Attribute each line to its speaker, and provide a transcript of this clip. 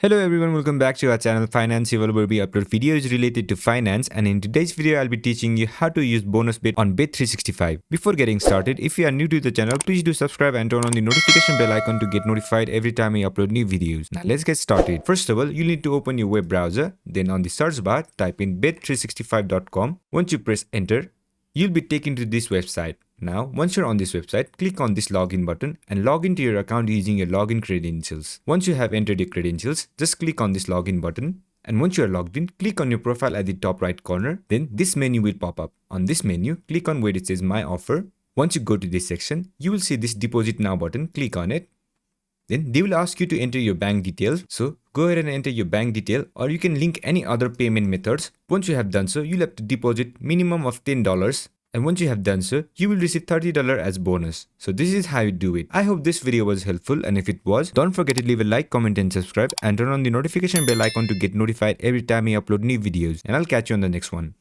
Speaker 1: Hello everyone, welcome back to our channel Financeable, where we upload videos related to finance, and in today's video I'll be teaching you how to use bonus bet on Bet365. Before getting started, if you are new to the channel, please do subscribe and turn on the notification bell icon to get notified every time I upload new videos. Now let's get started. First of all, you need to open your web browser, then on the search bar type in bet365.com. Once you press enter, you'll be taken to this website. Now, once you're on this website, click on this login button and log into your account using your login credentials. Once you have entered your credentials, just click on this login button. And once you're logged in, click on your profile at the top right corner. Then this menu will pop up. On this menu, click on where it says My Offer. Once you go to this section, you will see this Deposit Now button. Click on it. Then they will ask you to enter your bank details. So go ahead and enter your bank detail, or you can link any other payment methods. Once you have done so, you'll have to deposit minimum of $10. And once you have done so, you will receive $30 as bonus. So this is how you do it. I hope this video was helpful, and if it was, don't forget to leave a like, comment and subscribe, and turn on the notification bell icon to get notified every time I upload new videos. And I'll catch you on the next one.